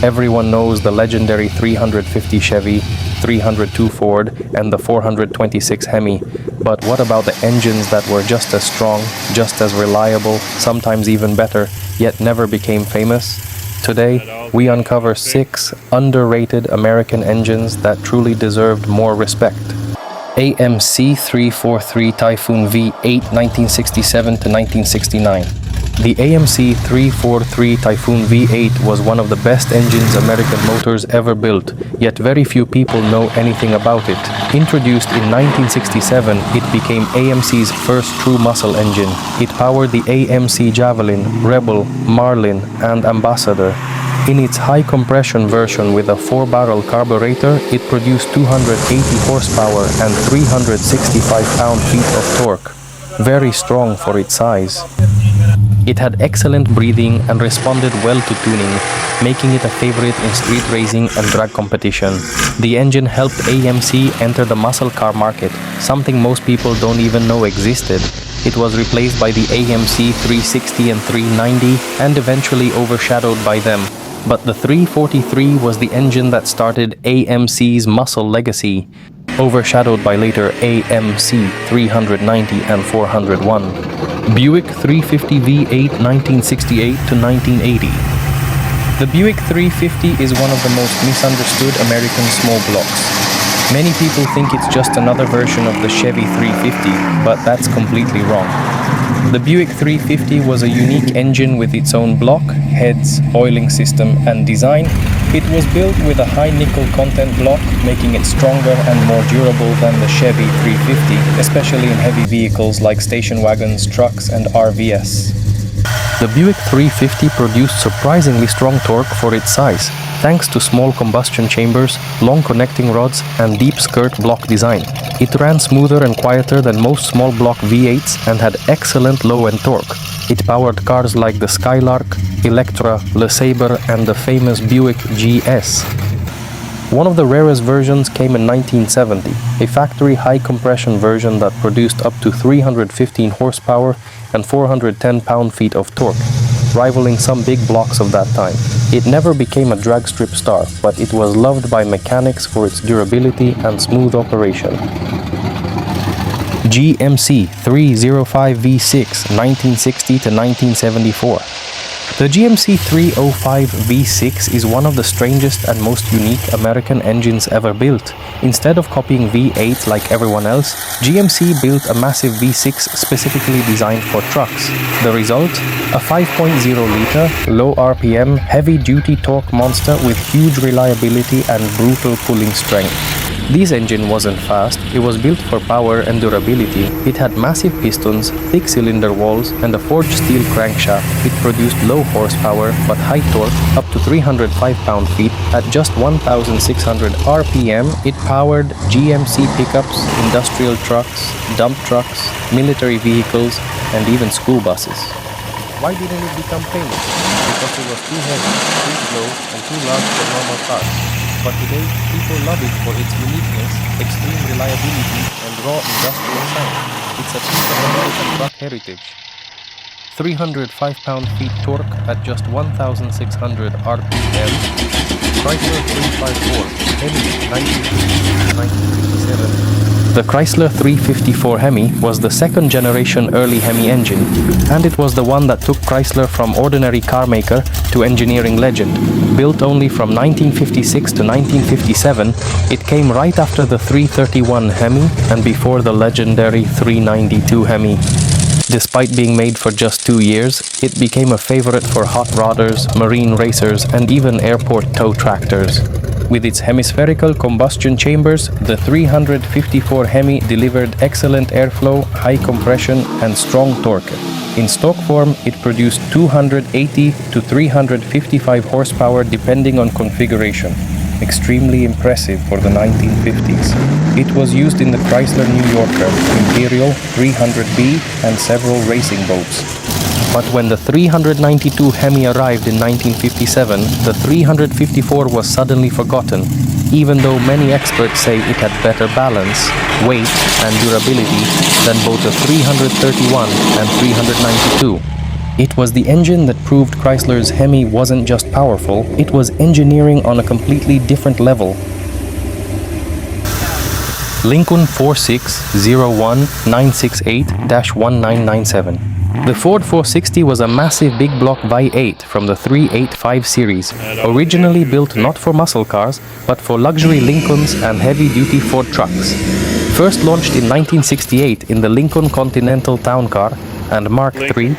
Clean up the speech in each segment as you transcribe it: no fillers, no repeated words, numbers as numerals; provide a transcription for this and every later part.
Everyone knows the legendary 350 Chevy, 302 Ford, and the 426 Hemi. But what about the engines that were just as strong, just as reliable, sometimes even better, yet never became famous? Today, we uncover 6 underrated American engines that truly deserved more respect. AMC 343 Typhoon V8 1967 to 1969. The AMC 343 Typhoon V8 was one of the best engines American Motors ever built, yet very few people know anything about it. Introduced in 1967, it became AMC's first true muscle engine. It powered the AMC Javelin, Rebel, Marlin, and Ambassador. In its high-compression version with a 4-barrel carburetor, it produced 280 horsepower and 365 pound-feet of torque. Very strong for its size. It had excellent breathing and responded well to tuning, making it a favorite in street racing and drag competition. The engine helped AMC enter the muscle car market, something most people don't even know existed. It was replaced by the AMC 360 and 390 and eventually overshadowed by them. But the 343 was the engine that started AMC's muscle legacy, overshadowed by later AMC 390 and 401. Buick 350 V8 1968 to 1980. The Buick 350 is one of the most misunderstood American small blocks. Many people think it's just another version of the Chevy 350, but that's completely wrong. The Buick 350 was a unique engine with its own block, heads, oiling system, and design. It was built with a high nickel content block, making it stronger and more durable than the Chevy 350, especially in heavy vehicles like station wagons, trucks, and RVs. The Buick 350 produced surprisingly strong torque for its size, thanks to small combustion chambers, long connecting rods, and deep skirt block design. It ran smoother and quieter than most small block V8s and had excellent low-end torque. It powered cars like the Skylark, Electra, LeSabre, and the famous Buick GS. One of the rarest versions came in 1970, a factory high-compression version that produced up to 315 horsepower and 410 pound-feet of torque, rivaling some big blocks of that time. It never became a drag strip star, but it was loved by mechanics for its durability and smooth operation. GMC 305 V6 1960 to 1974. The GMC 305 V6 is one of the strangest and most unique American engines ever built. Instead of copying V8 like everyone else, GMC built a massive V6 specifically designed for trucks. The result? A 5.0-liter, low RPM, heavy-duty torque monster with huge reliability and brutal pulling strength. This engine wasn't fast, it was built for power and durability. It had massive pistons, thick cylinder walls, and a forged steel crankshaft. It produced low horsepower but high torque, up to 305 pound-feet. At just 1,600 RPM, it powered GMC pickups, industrial trucks, dump trucks, military vehicles, and even school buses. Why didn't it become famous? Because it was too heavy, too slow, and too large for normal cars. But today, people love it for its uniqueness, extreme reliability, and raw industrial sound. It's a piece of American truck heritage. 305 pound-feet torque at just 1,600 RPM. Chrysler 354, Hemi, 1957. The Chrysler 354 Hemi was the second-generation early Hemi engine, and it was the one that took Chrysler from ordinary car maker to engineering legend. Built only from 1956 to 1957, it came right after the 331 Hemi and before the legendary 392 Hemi. Despite being made for just 2 years, it became a favorite for hot rodders, marine racers, and even airport tow tractors. With its hemispherical combustion chambers, the 354 Hemi delivered excellent airflow, high compression, and strong torque. In stock form, it produced 280 to 355 horsepower depending on configuration. Extremely impressive for the 1950s. It was used in the Chrysler New Yorker, Imperial, 300B, and several racing boats. But when the 392 Hemi arrived in 1957, the 354 was suddenly forgotten, even though many experts say it had better balance, weight, and durability than both the 331 and 392. It was the engine that proved Chrysler's Hemi wasn't just powerful, it was engineering on a completely different level. Lincoln 4601968-1997. The Ford 460 was a massive big block V8 from the 385 series, originally built not for muscle cars, but for luxury Lincolns and heavy-duty Ford trucks. First launched in 1968 in the Lincoln Continental Town Car and Mark III,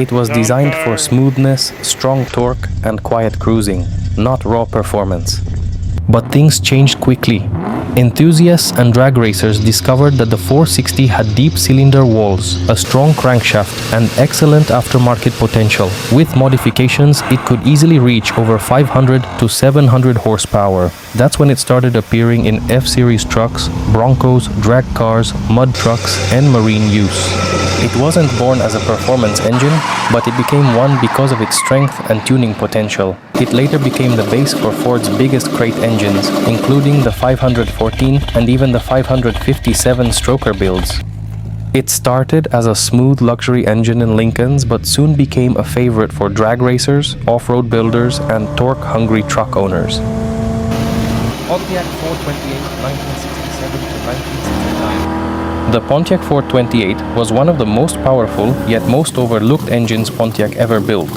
it was designed for smoothness, strong torque, and quiet cruising, not raw performance. But things changed quickly. Enthusiasts and drag racers discovered that the 460 had deep cylinder walls, a strong crankshaft, and excellent aftermarket potential. With modifications, it could easily reach over 500 to 700 horsepower. That's when it started appearing in F-Series trucks, Broncos, drag cars, mud trucks, and marine use. It wasn't born as a performance engine, but it became one because of its strength and tuning potential. It later became the base for Ford's biggest crate engines, including the 514 and even the 557 stroker builds. It started as a smooth luxury engine in Lincolns, but soon became a favorite for drag racers, off-road builders, and torque-hungry truck owners. Pontiac 428, 1967 to 1969. The Pontiac 428 was one of the most powerful, yet most overlooked engines Pontiac ever built.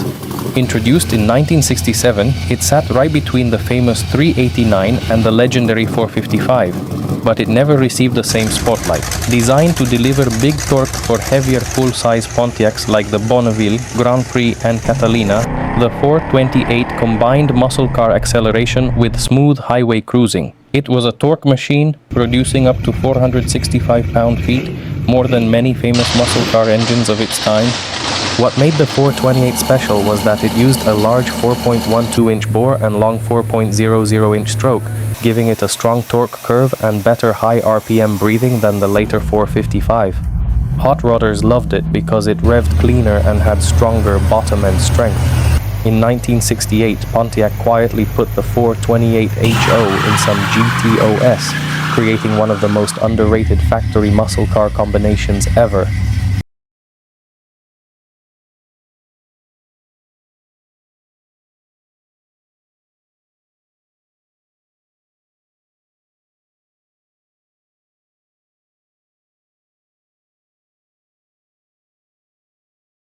Introduced in 1967, it sat right between the famous 389 and the legendary 455, but it never received the same spotlight. Designed to deliver big torque for heavier full-size Pontiacs like the Bonneville, Grand Prix, and Catalina, the 428 combined muscle car acceleration with smooth highway cruising. It was a torque machine, producing up to 465 pound-feet, more than many famous muscle car engines of its time. What made the 428 special was that it used a large 4.12-inch bore and long 4.00-inch stroke, giving it a strong torque curve and better high RPM breathing than the later 455. Hot rodders loved it because it revved cleaner and had stronger bottom-end strength. In 1968, Pontiac quietly put the 428HO in some GTOS, creating one of the most underrated factory muscle car combinations ever.